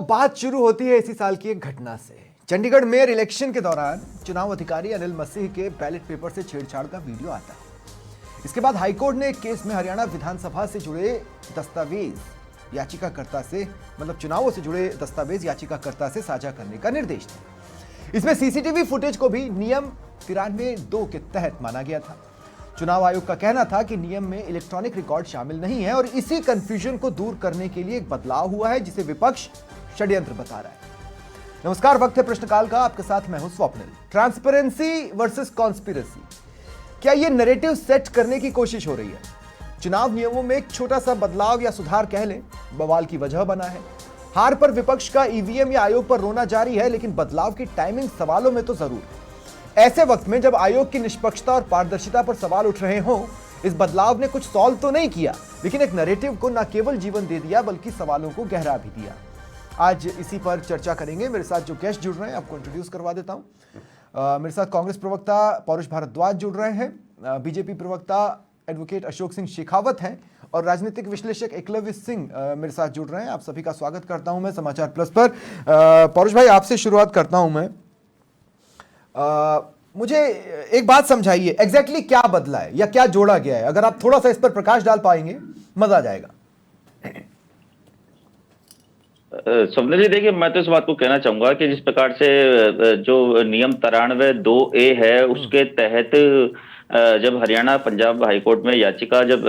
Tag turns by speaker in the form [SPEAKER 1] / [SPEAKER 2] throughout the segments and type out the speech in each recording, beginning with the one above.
[SPEAKER 1] बात शुरू होती है इसी साल की एक घटना से। चंडीगढ़ मेयर इलेक्शन के दौरान चुनाव अधिकारी अनिल मसीह के बैलेट पेपर से छेड़छाड़ का वीडियो आता है। इसके बाद हाईकोर्ट ने एक केस में हरियाणा विधानसभा से जुड़े दस्तावेज याचिकाकर्ता से मतलब चुनावों से जुड़े दस्तावेज याचिकाकर्ता से साझा करने का निर्देश दिया। इसमें सीसीटीवी फुटेज को भी नियम 93(2) के तहत माना गया था। चुनाव आयोग का कहना था कि नियम में इलेक्ट्रॉनिक रिकॉर्ड शामिल नहीं है और इसी कंफ्यूजन को दूर करने के लिए एक बदलाव हुआ है जिसे विपक्ष षड्यंत्र बता रहा है। नमस्कार, वक्त है प्रश्नकाल का। आपके साथ मैं हूं स्वप्निल। ट्रांसपेरेंसी वर्सेस कॉन्स्पिरेसी, क्या यह नैरेटिव सेट करने की कोशिश हो रही है? चुनाव नियमों में एक छोटा सा बदलाव या सुधार कह लें, बवाल की वजह बना है। हार पर विपक्ष का ईवीएम या आयोग पर रोना जारी है, लेकिन बदलाव की टाइमिंग सवालों में तो जरूर है। ऐसे वक्त में जब आयोग की निष्पक्षता और पारदर्शिता पर सवाल उठ रहे हों, इस बदलाव ने कुछ सॉल्व तो नहीं किया, लेकिन एक नैरेटिव को न केवल जीवन दे दिया बल्कि सवालों को गहरा भी दिया। आज इसी पर चर्चा करेंगे। मेरे साथ जो गेस्ट जुड़ रहे हैं आपको इंट्रोड्यूस करवा देता हूं। मेरे साथ कांग्रेस प्रवक्ता पौरुष भारद्वाज जुड़ रहे हैं, बीजेपी प्रवक्ता एडवोकेट अशोक सिंह शेखावत हैं और राजनीतिक विश्लेषक एकलव्य सिंह मेरे साथ जुड़ रहे हैं। आप सभी का स्वागत करता हूं मैं समाचार प्लस पर। पौरुष भाई, आपसे शुरुआत करता हूं मैं। मुझे एक बात समझाइए, एग्जैक्टली क्या बदला है या क्या जोड़ा गया है? अगर आप थोड़ा सा इस पर प्रकाश डाल पाएंगे मजा आ जाएगा।
[SPEAKER 2] स्वप्निल जी, देखिए, मैं तो इस बात को कहना चाहूंगा कि जिस प्रकार से जो नियम 93(2) है उसके तहत जब हरियाणा पंजाब हाईकोर्ट में याचिका, जब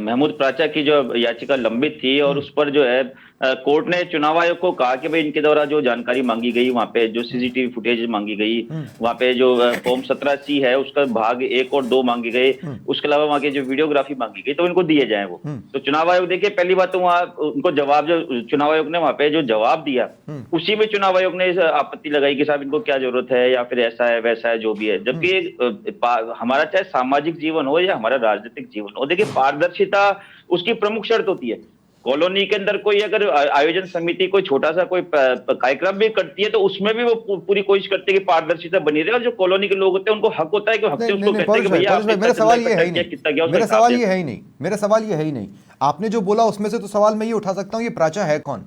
[SPEAKER 2] महमूद प्राचा की जो याचिका लंबित थी और उस पर जो है कोर्ट ने चुनाव आयोग को कहा कि भाई इनके द्वारा जो जानकारी मांगी गई, वहां पे जो सीसीटीवी फुटेज मांगी गई, वहां पे जो फॉर्म 17C है उसका भाग 1 और 2 मांगे गए, उसके अलावा वहां की जो वीडियोग्राफी मांगी गई, तो इनको दिए जाए वो। तो चुनाव आयोग, देखिए, पहली बात तो वहां उनको जवाब, जो चुनाव आयोग ने वहां पे जो जवाब दिया उसी में चुनाव आयोग ने आपत्ति लगाई कि साहब इनको क्या जरूरत है या फिर ऐसा है वैसा है जो भी है। जबकि हमारा चाहे सामाजिक जीवन हो या हमारा राजनीतिक जीवन हो, देखिए, पारदर्शिता उसकी प्रमुख शर्त होती है। कॉलोनी के अंदर कोई अगर आयोजन समिति कोई छोटा सा कोई कार्यक्रम भी करती है तो उसमें भी वो पूरी कोशिश करती है कि पारदर्शिता बनी रहे। और जो कॉलोनी के लोग होते हैं उनको हक होता है कि हफ्ते उसको कहते हैं कि भैया
[SPEAKER 1] मेरा सवाल ये है ही नहीं, मेरा सवाल ये है ही नहीं, मेरा सवाल ये है ही नहीं। आपने जो बोला उसमें से तो सवाल मैं ये उठा सकता हूँ, ये प्राचा है कौन,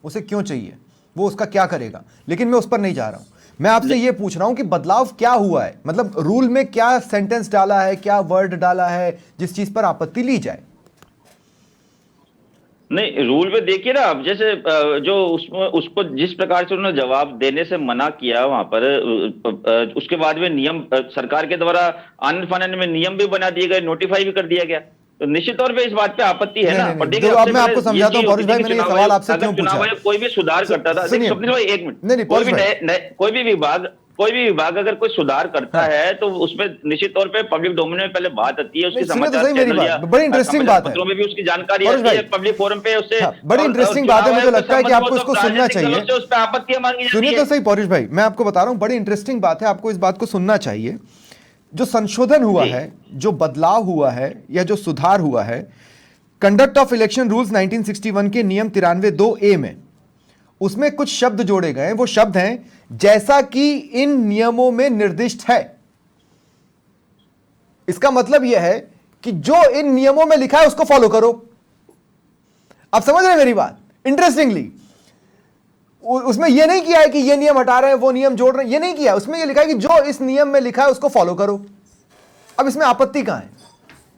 [SPEAKER 1] उसे क्यों चाहिए, वो उसका क्या करेगा, लेकिन मैं उस पर नहीं जा रहा हूं। मैं आपसे ये पूछ रहा हूं कि बदलाव क्या हुआ है, मतलब रूल में क्या सेंटेंस डाला है, क्या वर्ड डाला है जिस चीज पर आपत्ति ली जाए।
[SPEAKER 2] नहीं, रूल में देखिए ना, अब जैसे जो उसमें उसको जिस प्रकार से उन्होंने जवाब देने से मना किया वहां पर, उसके बाद में नियम सरकार के द्वारा आनन फानन में नियम भी बना दिए गए, नोटिफाई भी कर दिया गया, तो निश्चित तौर पे इस बात पे आपत्ति है ना।
[SPEAKER 1] पर देखिए, अब मैं आपको समझाता हूं पौरुष भाई, मैंने ये सवाल आपसे क्यों पूछा।
[SPEAKER 2] चुनाव आयोग कोई भी सुधार करता था, स्वप्निल भाई एक मिनट,
[SPEAKER 1] नहीं,
[SPEAKER 2] कोई भी विभाग अगर कोई सुधार करता है तो उसमें निश्चित तौर पे पब्लिक डोमेन में पहले बात आती है, उसकी समाचार चैनल या
[SPEAKER 1] बड़ी इंटरेस्टिंग बात है,
[SPEAKER 2] में भी उसकी जानकारी आती है, पब्लिक फोरम पे उससे
[SPEAKER 1] बड़ी इंटरेस्टिंग बात है। मुझे लगता है कि आपको इसको सुनना चाहिए।
[SPEAKER 2] उस पर आपत्तियां मांगी जाती है।
[SPEAKER 1] सुनिए तो सही पौरुष भाई, मैं आपको बता रहा हूं, बड़ी इंटरेस्टिंग बात है, आपको इस बात को सुनना चाहिए। जो संशोधन हुआ है, जो बदलाव हुआ है या जो सुधार हुआ है कंडक्ट ऑफ इलेक्शन रूल्स 1961 के नियम 93(2)(a) में, उसमें कुछ शब्द जोड़े गए। वो शब्द हैं जैसा कि इन नियमों में निर्दिष्ट है। इसका मतलब यह है कि जो इन नियमों में लिखा है उसको फॉलो करो। आप समझ रहे हैं मेरी बात? इंटरेस्टिंगली उसमें यह नहीं किया है कि ये नियम हटा रहे हैं वो नियम जोड़ रहे हैं, ये नहीं किया। उसमें यह लिखा है कि जो इस नियम में लिखा है उसको फॉलो करो। अब इसमें आपत्ति कहां है?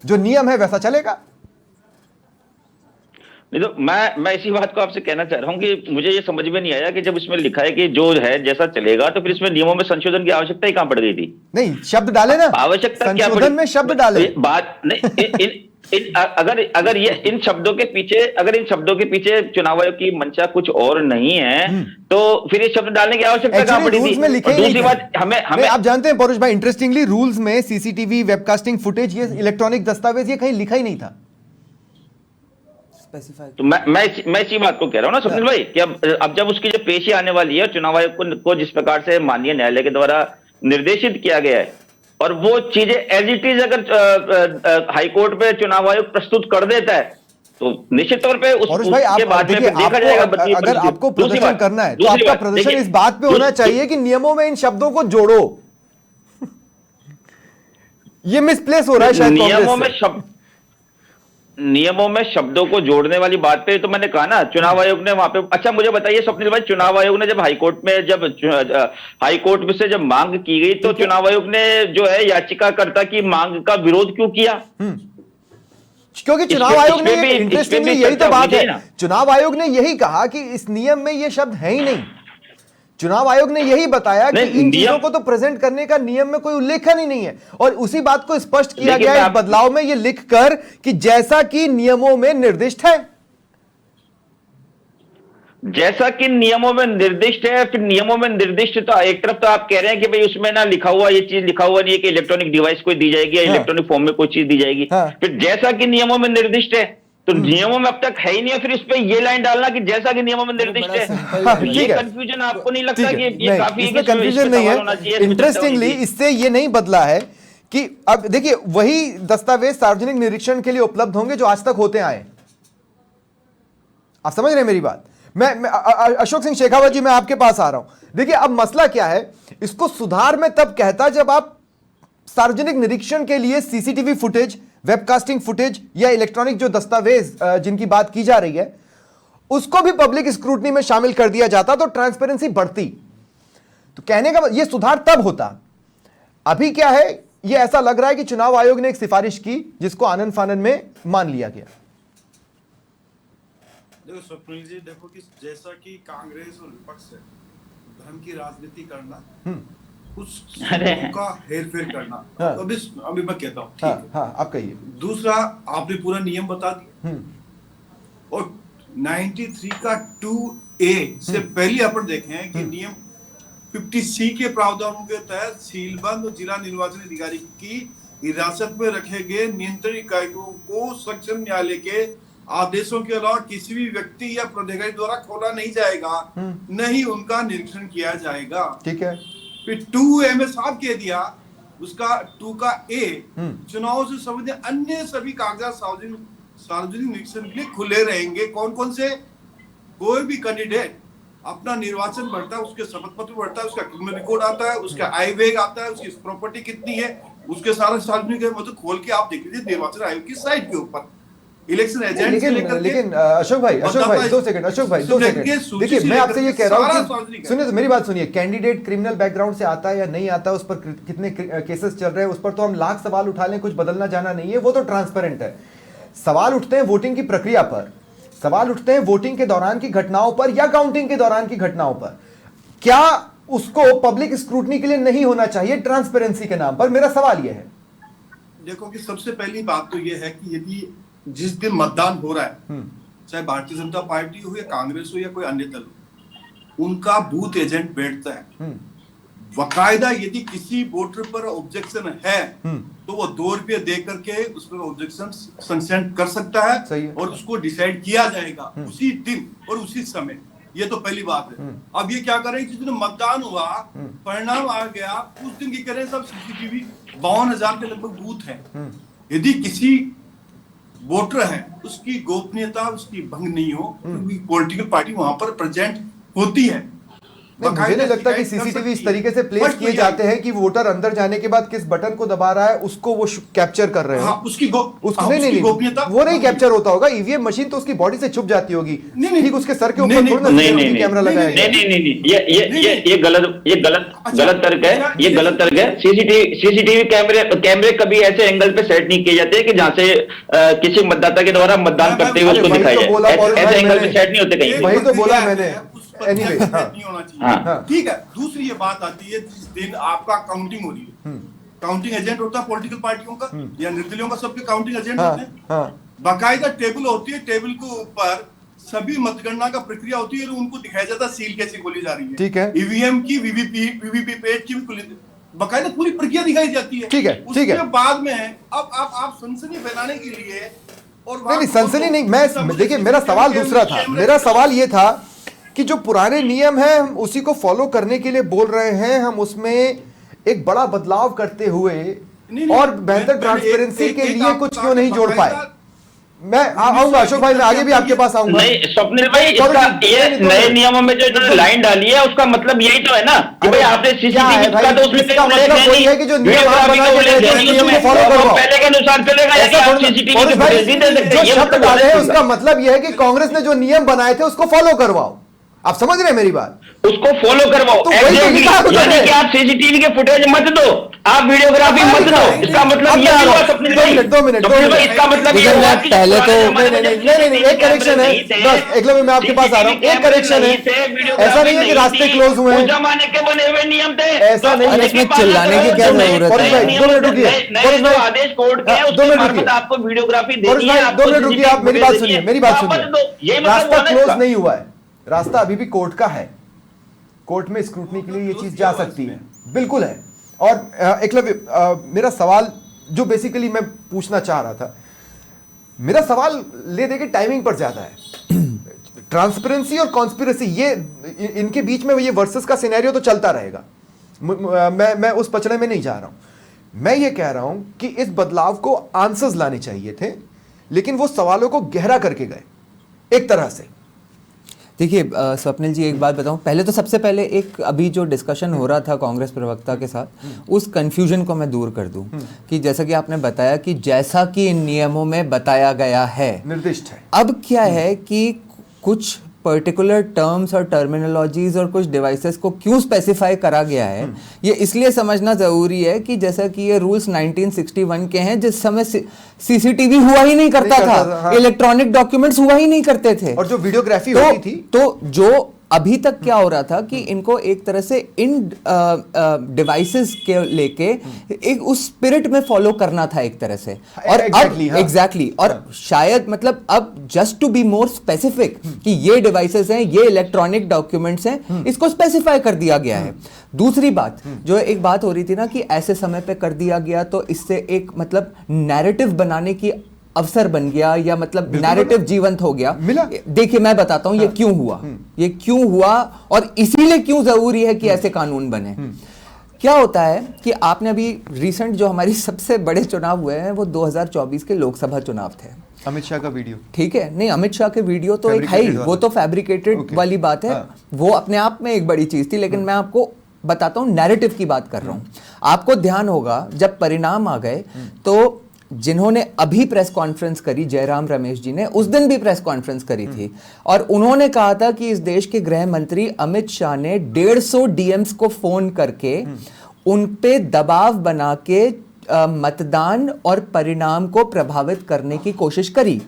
[SPEAKER 1] जो नियम है वैसा चलेगा।
[SPEAKER 2] नहीं, तो मैं इसी बात को आपसे कहना चाह रहा हूं कि मुझे ये समझ में नहीं आया कि जब इसमें लिखा है कि जो है जैसा चलेगा, तो फिर इसमें नियमों में संशोधन की आवश्यकता ही कहां पड़ गई थी?
[SPEAKER 1] नहीं, शब्द डाले ना,
[SPEAKER 2] आवश्यकता क्या
[SPEAKER 1] संशोधन में शब्द डाले।
[SPEAKER 2] बात नहीं, अगर ये इन शब्दों के पीछे चुनाव आयोग की मंशा कुछ और नहीं है तो फिर ये शब्द डालने की आवश्यकता कहां पड़ी थी? दूसरी बात, हमें आप
[SPEAKER 1] जानते हैं पौरुष भाई, इंटरेस्टिंगली रूल्स में सीसीटीवी, वेबकास्टिंग फुटेज, ये इलेक्ट्रॉनिक दस्तावेज, ये कहीं लिखा ही नहीं था।
[SPEAKER 2] तो मैं इसी बात को कह रहा हूं ना स्वप्निल भाई कि अब जब उसकी जो पेशी आने वाली है, चुनाव आयोग को जिस प्रकार से माननीय न्यायालय के द्वारा निर्देशित किया गया है और वो चीजें एज इट इज अगर हाईकोर्ट में चुनाव आयोग प्रस्तुत कर देता है तो निश्चित तौर पे उसके बाद में देखा जाएगा।
[SPEAKER 1] अगर आपको प्रदर्शन करना है तो आपका प्रदर्शन इस बात पे होना चाहिए कि नियमों में इन शब्दों को जोड़ो। ये मिसप्लेस हो रहा है शायद
[SPEAKER 2] नियमों में शब्द नियमों में शब्दों को जोड़ने वाली बात पे तो मैंने कहा ना, चुनाव आयोग ने वहां पे, अच्छा मुझे बताइए स्वप्निल भाई, चुनाव आयोग ने जब हाईकोर्ट में से जब मांग की गई तो चुनाव आयोग ने जो है याचिकाकर्ता की मांग का विरोध क्यों किया?
[SPEAKER 1] क्योंकि चुनाव आयोग ने, इंटरेस्टिंगली यही तो बात है,
[SPEAKER 2] ना।
[SPEAKER 1] चुनाव आयोग ने यही कहा कि इस नियम में ये शब्द है ही नहीं। चुनाव आयोग ने यही बताया कि इन चीजों को तो प्रेजेंट करने का नियम में कोई उल्लेखन ही नहीं है, और उसी बात को स्पष्ट किया गया इस बदलाव में ये लिखकर कि जैसा कि नियमों में निर्दिष्ट है।
[SPEAKER 2] जैसा कि नियमों में निर्दिष्ट है, फिर नियमों में निर्दिष्ट तो एक तरफ तो आप कह रहे हैं कि भाई उसमें ना लिखा हुआ, ये चीज लिखा हुआ नहीं है कि इलेक्ट्रॉनिक डिवाइस कोई दी जाएगी या इलेक्ट्रॉनिक फॉर्म में कोई चीज दी जाएगी। फिर जैसा कि नियमों में निर्दिष्ट है, तो नियमों में अब तक है ही नहीं है, फिर इस पे ये लाइन डालना कि जैसा कि नियमों में निर्दिष्ट है। ये कंफ्यूजन आपको नहीं लगता कि ये काफी
[SPEAKER 1] इसमें कंफ्यूजन नहीं है? इंटरेस्टिंगली इससे ये नहीं बदला है कि अब देखिए वही दस्तावेज सार्वजनिक निरीक्षण के लिए उपलब्ध होंगे जो आज तक होते आए। आप समझ रहे हैं मेरी बात? मैं अशोक सिंह शेखावत जी, मैं आपके पास आ रहा हूं। देखिए अब मसला क्या है, इसको सुधार में तब कहता जब आप सार्वजनिक निरीक्षण के लिए सीसीटीवी फुटेज, वेबकास्टिंग फुटेज या इलेक्ट्रॉनिक जो दस्तावेज जिनकी बात की जा रही है उसको भी पब्लिक स्क्रूटनी में शामिल कर दिया जाता तो ट्रांसपेरेंसी बढ़ती। तो कहने का ये सुधार तब होता। अभी क्या है, ये ऐसा लग रहा है कि चुनाव आयोग ने एक सिफारिश की जिसको आनन फानन में मान लिया गया।
[SPEAKER 3] देखो स्वप्निल जी, देखो कि जैसा कि कांग्रेस और विपक्ष है धर्म की राजनीति करना, उस का हेरफेर करना, अभी मैं कहता हूँ, ठीक है?
[SPEAKER 1] हाँ, आप कहिए। दूसरा,
[SPEAKER 3] आपने पूरा नियम बता दिया, और 93 का 2A से पहले अपन देखे हैं कि नियम 50C के प्रावधानों के तहत सीलबंद और जिला निर्वाचन अधिकारी की हिरासत में रखे गए नियंत्रण इकाइयों को सक्षम न्यायालय के आदेशों के अलावा किसी भी व्यक्ति या प्राधिकारी द्वारा खोला नहीं जाएगा, नहीं उनका निरीक्षण किया जाएगा।
[SPEAKER 1] ठीक है।
[SPEAKER 3] फिर 2A में साफ कह दिया, उसका 2 का A, चुनाव से संबंधित अन्य सभी कागजात सार्वजनिक निरीक्षण के लिए खुले रहेंगे। कौन कौन से? कोई भी कैंडिडेट अपना निर्वाचन बढ़ता है, उसके शपथ पत्र बढ़ता है, उसका क्रिमिनल रिकॉर्ड आता है, उसका आय व्यय आता है, उसकी प्रॉपर्टी कितनी है, उसके सारा सार्वजनिक मतलब खोल के आप देख लीजिए निर्वाचन आयोग की साइट के ऊपर। इलेक्शन एजेंट से लेकर,
[SPEAKER 1] लेकिन अशोक भाई 2 सेकंड, अशोक भाई 2 सेकंड, देखिए मैं आपसे ये कह रहा हूँ कि सुनिए तो मेरी बात सुनिए, कैंडिडेट क्रिमिनल बैकग्राउंड से आता है या नहीं आता, उस पर कितने केसेस चल रहे हैं, उस पर तो हम लाख सवाल उठा लें, कुछ बदलना जाना नहीं है, वो तो ट्रांसपेरेंट है। सवाल उठते हैं वोटिंग की प्रक्रिया पर, सवाल उठते हैं वोटिंग के दौरान की घटनाओं पर या काउंटिंग के दौरान की घटनाओं पर। क्या उसको पब्लिक स्क्रूटनी के लिए नहीं होना चाहिए ट्रांसपेरेंसी के नाम पर? मेरा सवाल यह है।
[SPEAKER 3] देखो कि सबसे पहली बात तो यह है कि यदि जिस दिन मतदान हो रहा है, चाहे भारतीय जनता पार्टी हो या कांग्रेस हो या कोई अन्य दल हो, उनका बूथ एजेंट बैठता है। बाकायदा यदि किसी वोटर पर ऑब्जेक्शन है तो वो 2 रुपये दे करके उस पर ऑब्जेक्शन कंसेंट कर सकता है और उसको डिसाइड किया जाएगा उसी दिन और उसी समय। ये तो पहली बात है। अब ये क्या करें, जिस दिन मतदान हुआ, परिणाम आ गया, उस दिन की करें सब सीसीटीवी 52,000 के लगभग बूथ है। यदि किसी वोटर है उसकी गोपनीयता उसकी भंग नहीं हो, क्योंकि पॉलिटिकल पार्टी वहां पर प्रेजेंट होती है।
[SPEAKER 1] मुझे नहीं लगता कि सीसीटीवी इस तरीके से प्लेस किए जाते हैं कि वोटर अंदर जाने के बाद किस बटन को दबा रहा है उसको वो कैप्चर कर रहे हैं।
[SPEAKER 3] उसकी
[SPEAKER 1] गोपनीयता वो नहीं कैप्चर होता होगा। ईवीएम मशीन तो उसकी बॉडी से छुप जाती होगी, ठीक उसके सर के ऊपर थोड़ा ना कैमरा लगाया गया।
[SPEAKER 2] नहीं, ये गलत तर्क है, ये गलत तर्क है। सीसीटीवी कैमरे कभी ऐसे एंगल पे सेट नहीं किए जाते कि जहां से किसी मतदाता के द्वारा मतदान करते हुए उसको दिखाया जाए। ऐसे एंगल पे सेट नहीं होते कहीं।
[SPEAKER 1] वही तो बोला मैंने।
[SPEAKER 3] नहीं होना चाहिए। ठीक है। दूसरी ये बात आती है, जिस दिन आपका काउंटिंग हो रही है, काउंटिंग एजेंट होता है पॉलिटिकल पार्टियों का या निर्दलीयों का, सबके काउंटिंग एजेंट होते हैं। बाकायदा टेबल होती है, टेबल के ऊपर सभी मतगणना का प्रक्रिया होती है और उनको दिखाया जाता है सील कैसे खोली जा रही है। ठीक है। ईवीएम की, वीवीपैट की भी बाकायदा पूरी प्रक्रिया दिखाई जाती है। ठीक है। उसके बाद में अब आप सनसनी फैलाने के लिए और
[SPEAKER 1] नहीं सनसनी नहीं, मैं देखिए मेरा सवाल दूसरा था। मेरा सवाल ये था कि जो पुराने नियम हैं हम उसी को फॉलो करने के लिए बोल रहे हैं, हम उसमें एक बड़ा बदलाव करते हुए और बेहतर ट्रांसपेरेंसी के लिए कुछ क्यों नहीं जोड़ पाए? मैं आऊंगा अशोक भाई, मैं आगे भी आपके पास आऊंगा।
[SPEAKER 2] नहीं स्वप्निल भाई, इसका ये नए नियमों में जो लाइन डाली है उसका मतलब यही तो है ना कि भाई आपने सीसीटीवी का तो उसमें
[SPEAKER 1] इसका मतलब वही है कि जो नियम आप बना के गए थे, उस नियम को फॉलो करवाओ।
[SPEAKER 2] पहले के अनुसार चलेगा,
[SPEAKER 1] ऐसा
[SPEAKER 2] आप
[SPEAKER 1] थोड़ा-
[SPEAKER 2] सीसीटीवी
[SPEAKER 1] पौरुष
[SPEAKER 2] की
[SPEAKER 1] भाई,
[SPEAKER 2] फुटेज नहीं दे सकते।
[SPEAKER 1] जो
[SPEAKER 2] ये
[SPEAKER 1] शब्द
[SPEAKER 2] मतलब
[SPEAKER 1] डाले हैं
[SPEAKER 2] है
[SPEAKER 1] उसका मतलब यह है कि कांग्रेस ने जो नियम बनाए थे उसको फॉलो करवाओ। आप समझ रहे हैं मेरी बात?
[SPEAKER 2] उसको फॉलो करवाओ।
[SPEAKER 1] तो वही तो लिखा है
[SPEAKER 2] यानी कि आप सीसीटीवी के फुटेज मत दो, आप वीडियोग्राफी मत दो। इसका मतलब ये हुआ स्वप्निल भाई,
[SPEAKER 1] दो मिनट
[SPEAKER 2] इसका मतलब ये
[SPEAKER 4] देखिए,
[SPEAKER 2] हुआ
[SPEAKER 4] मैं
[SPEAKER 2] कि
[SPEAKER 4] पहले तो-
[SPEAKER 1] नहीं, एक करेक्शन है बस, एकलव्य मैं आपके पास आ रहा हूँ, एक करेक्शन है। ऐसा नहीं है कि रास्ते क्लोज हुए हैं,
[SPEAKER 2] उस जमाने के बने हुए नियम थे।
[SPEAKER 1] ऐसा नहीं है।
[SPEAKER 4] अरे इसमें चिल्लाने की क्या जरूरत है?
[SPEAKER 1] पौरुष भाई, 2 मिनट रुकिए। पौरुष भाई,
[SPEAKER 2] आदेश कोर्ट के
[SPEAKER 1] 2 मिनट रुकिए।
[SPEAKER 2] आपको वीडियोग्राफी
[SPEAKER 1] पौरुष
[SPEAKER 2] देनी है।
[SPEAKER 1] भाई, 2 मिनट रुकिए, आप मेरी बात सुनिए, मेरी बात सुनिए। रास्ता क्लोज नहीं हुआ है, रास्ता अभी भी कोर्ट का है। कोर्ट में स्क्रूटनी के लिए ये चीज जा सकती है, बिल्कुल है। और एकलव्य, मेरा सवाल जो बेसिकली मैं पूछना चाह रहा था, मेरा सवाल ले दे के टाइमिंग पर ज्यादा है। ट्रांसपेरेंसी और कॉन्स्पिरेसी, ये इनके बीच में ये वर्सेस का सिनेरियो तो चलता रहेगा। मैं उस पचड़े में नहीं जा रहा हूं। मैं ये कह रहा हूं कि इस बदलाव को आंसर्स लाने चाहिए थे, लेकिन वो सवालों को गहरा करके गए एक तरह से।
[SPEAKER 4] देखिए स्वप्निल जी, एक बात बताऊं, पहले तो सबसे पहले एक अभी जो डिस्कशन हो रहा था कांग्रेस प्रवक्ता के साथ, उस कंफ्यूजन को मैं दूर कर दूं कि जैसा कि आपने बताया कि जैसा कि इन नियमों में बताया गया है,
[SPEAKER 1] निर्दिष्ट है।
[SPEAKER 4] अब क्या है कि कुछ पर्टिकुलर टर्म्स और टर्मिनोलॉजीज और कुछ डिवाइसेस को क्यों स्पेसिफाई करा गया है, ये इसलिए समझना जरूरी है कि जैसा कि ये रूल्स 1961 के हैं, जिस समय सीसीटीवी हुआ ही नहीं करता था,
[SPEAKER 1] हाँ।
[SPEAKER 4] इलेक्ट्रॉनिक डॉक्यूमेंट्स हुआ ही नहीं करते थे,
[SPEAKER 1] और जो वीडियोग्राफी होती थी,
[SPEAKER 4] तो जो अभी तक क्या हो रहा था कि इनको एक तरह से इन डिवाइसेस के लेके एक उस स्पिरिट में फॉलो करना था एक तरह से। और एग्जैक्टली और शायद मतलब अब just to be more specific कि ये डिवाइसेस हैं, ये इलेक्ट्रॉनिक डॉक्यूमेंट्स हैं, इसको स्पेसिफाई कर दिया गया है। दूसरी बात, जो एक बात हो रही थी ना कि ऐसे समय पे कर दिया गया तो इससे एक मतलब नैरेटिव बनाने की अवसर बन गया, या मतलब नैरेटिव जीवंत हो गया। देखिए मैं बताता हूं ये क्यों हुआ, ये क्यों हुआ और इसीलिए क्यों जरूरी है कि ऐसे कानून बने। क्या होता है कि आपने अभी रिसेंट जो हमारी सबसे बड़े चुनाव हुए हैं वो 2024 के लोकसभा चुनाव थे।
[SPEAKER 1] अमित शाह का वीडियो,
[SPEAKER 4] ठीक है, नहीं अमित शाह के वीडियो तो एक है ही, वो तो फैब्रिकेटेड वाली बात है, वो अपने आप में एक बड़ी चीज थी, लेकिन मैं आपको बताता हूं नैरेटिव की बात कर रहा हूं। आपको ध्यान होगा जब परिणाम आ गए तो जिन्होंने अभी प्रेस कॉन्फ्रेंस करी, जयराम रमेश जी ने उस दिन भी प्रेस कॉन्फ्रेंस करी थी और उन्होंने कहा था कि इस देश के गृह मंत्री अमित शाह ने 150 डीएम्स को फोन करके उन पे दबाव बना के मतदान और परिणाम को प्रभावित करने की कोशिश करी।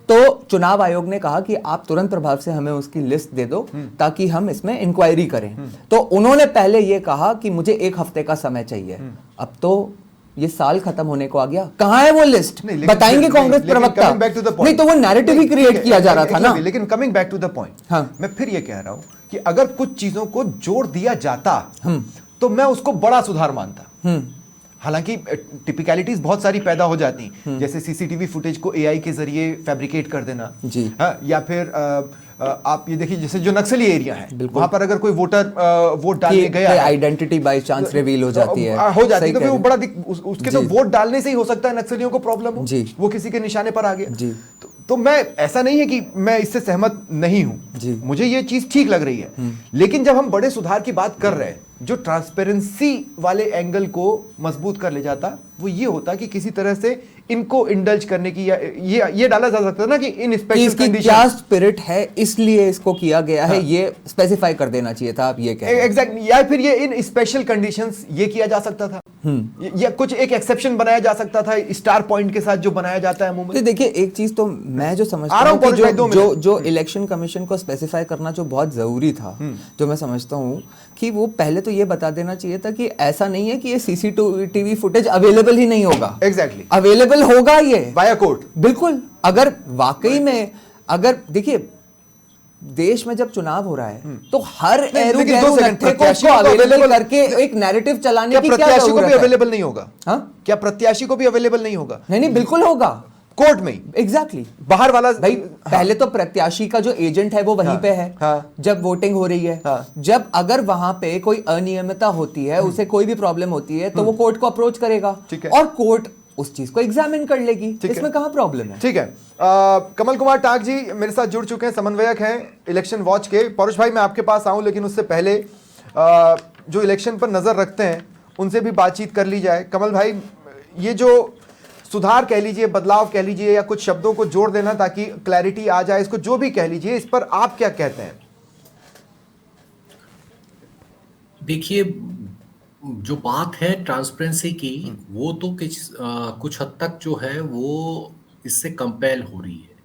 [SPEAKER 4] तो चुनाव आयोग ने कहा कि आप तुरंत प्रभाव से हमें उसकी लिस्ट दे दो ताकि हम इसमें इंक्वायरी करें। तो उन्होंने पहले यह कहा कि मुझे 1 हफ्ते का समय चाहिए। अब तो ये साल खत्म होने को आ गया, कहां है वो लिस्ट? बताएंगे कांग्रेस प्रवक्ता? नहीं तो वो नैरेटिव ही क्रिएट किया जा रहा था ना।
[SPEAKER 1] लेकिन coming back to the point, हाँ, मैं फिर ये कह रहा हूं कि अगर कुछ चीजों को जोड़ दिया जाता तो मैं उसको बड़ा सुधार मानता। हालांकि टिपिकलिटीज बहुत सारी पैदा हो जाती, जैसे सीसीटीवी फुटेज को एआई के जरिए फैब्रिकेट कर देना जी, हाँ, या फिर आप ये देखिए जैसे जो नक्सली एरिया है वहां पर अगर कोई वोटर वोट डालने गया,
[SPEAKER 4] आइडेंटिटी बाय चांस रिवील हो जाती है,
[SPEAKER 1] तो फिर वो बड़ा उसके तो वोट डालने से ही हो सकता है नक्सलियों को प्रॉब्लम हो, वो किसी के निशाने पर आ गया। तो मैं, ऐसा नहीं है कि मैं इससे सहमत नहीं हूं, मुझे ये चीज ठीक लग रही है, लेकिन जब हम बड़े सुधार की बात कर रहे हैं, जो ट्रांसपेरेंसी वाले एंगल को मजबूत कर ले जाता, वो ये होता कि किसी तरह से इनको इंडल्ज करने की, या ये डाला जा सकता है ना कि इन स्पेशल कंडीशन
[SPEAKER 4] क्या स्पिरिट है इसलिए इसको किया गया है, ये स्पेसिफाई कर देना चाहिए था, आप ये कह रहे हैं।
[SPEAKER 1] एग्जैक्टली, या फिर ये इन स्पेशल कंडीशंस ये किया जा सकता था, या कुछ एक एक्सेप्शन बनाया जा सकता था स्टार पॉइंट के साथ जो बनाया जाता है मुंबई।
[SPEAKER 4] देखिए एक चीज तो मैं जो समझता हूं कि जो इलेक्शन कमीशन को स्पेसिफाई करना जो बहुत जरूरी था, जो मैं समझता हूं कि वो पहले तो ये बता देना चाहिए था कि ऐसा नहीं है कि ये सीसीटीवी फुटेज अवेलेबल ही नहीं होगा।
[SPEAKER 1] एग्जैक्टली,
[SPEAKER 4] अवेलेबल होगा ये
[SPEAKER 1] वाया कोर्ट,
[SPEAKER 4] बिल्कुल। अगर वाकई में, अगर देखिए देश में जब चुनाव हो रहा है तो हर को अवेलेबल करके एक नैरेटिव चलाने की क्या जरूरत है?
[SPEAKER 1] प्रत्याशी को भी अवेलेबल नहीं होगा? हाँ, क्या प्रत्याशी को भी अवेलेबल नहीं होगा?
[SPEAKER 4] नहीं, बिल्कुल होगा,
[SPEAKER 1] कोर्ट में।
[SPEAKER 4] एग्जैक्टली,
[SPEAKER 1] बाहर वाला
[SPEAKER 4] भाई पहले तो प्रत्याशी का जो एजेंट है वो वहीं पे है, जब वोटिंग हो रही है, जब अगर वहां पे कोई अनियमितता होती है, उसे कोई भी प्रॉब्लम होती है तो वो कोर्ट को अप्रोच करेगा और कोर्ट उस चीज को एग्जामिन कर लेगी,
[SPEAKER 1] है।
[SPEAKER 4] इसमें कहाँ प्रॉब्लम है?
[SPEAKER 1] ठीक है। कमल कुमार टाक जी मेरे साथ जुड़ चुके हैं, समन्वयक हैं इलेक्शन वॉच के। पौरुष भाई मैं आपके पास आऊं, लेकिन उससे पहले जो इलेक्शन पर नजर रखते हैं उनसे भी बातचीत कर ली जाए। कमल भाई, ये जो सुधार कह लीजिए, बदलाव कह लीजिए, या कुछ शब्दों को जोड़ देना ताकि क्लैरिटी आ जाए, इसको जो भी कह लीजिए, इस पर आप क्या कहते हैं?
[SPEAKER 5] देखिए, जो बात है ट्रांसपेरेंसी की, वो तो कुछ हद तक जो है वो इससे कंपेल हो रही है।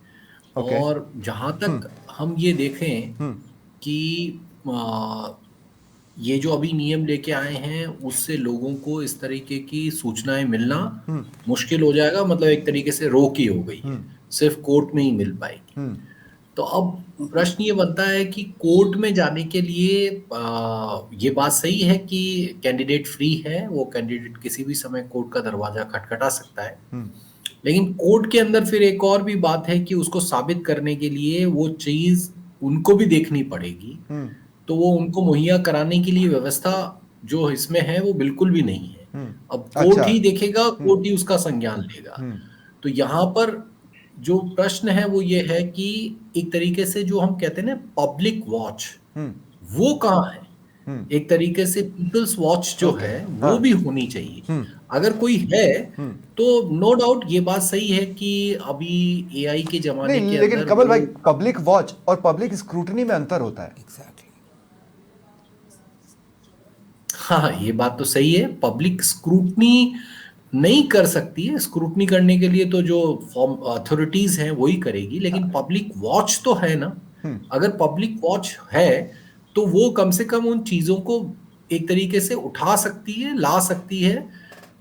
[SPEAKER 1] ओके।
[SPEAKER 5] और जहां तक हम ये देखें कि ये जो अभी नियम लेके आए हैं उससे लोगों को इस तरीके की सूचनाएं मिलना मुश्किल हो जाएगा, मतलब एक तरीके से रोक ही हो गई है, सिर्फ कोर्ट में ही मिल पाएगी। तो अब प्रश्न ये बनता है कि कोर्ट में जाने के लिए ये बात सही है कि कैंडिडेट फ्री है, वो कैंडिडेट किसी भी समय कोर्ट का दरवाजा खटखटा सकता है, लेकिन कोर्ट के अंदर फिर एक और भी बात है कि उसको साबित करने के लिए वो चीज उनको भी देखनी पड़ेगी, तो वो उनको मुहैया कराने के लिए व्यवस्था जो इसमें है वो बिल्कुल भी नहीं है। अब कोर्ट ही देखेगा, कोर्ट ही उसका संज्ञान लेगा। तो यहाँ पर जो प्रश्न है वो ये है कि एक तरीके से जो हम कहते हैं ना पब्लिक वॉच, वो कहाँ है? एक तरीके से पीपल्स वॉच जो है वो भी होनी चाहिए। अगर कोई है तो नो डाउट ये बात सही है कि अभी एआई के जमाने के
[SPEAKER 1] लेकिन
[SPEAKER 5] अंदर
[SPEAKER 1] कमल भाई, पब्लिक वॉच और पब्लिक स्क्रूटनी में अंतर होता है।
[SPEAKER 4] एग्जैक्टली।
[SPEAKER 5] हाँ, ये बात तो सही है। पब्लिक स्क्रूटनी नहीं कर सकती है, स्क्रूटनी करने के लिए तो जो अथॉरिटीज हैं वही करेगी, लेकिन पब्लिक वॉच तो है ना। अगर पब्लिक वॉच है तो वो कम से कम उन चीजों को एक तरीके से उठा सकती है, ला सकती है,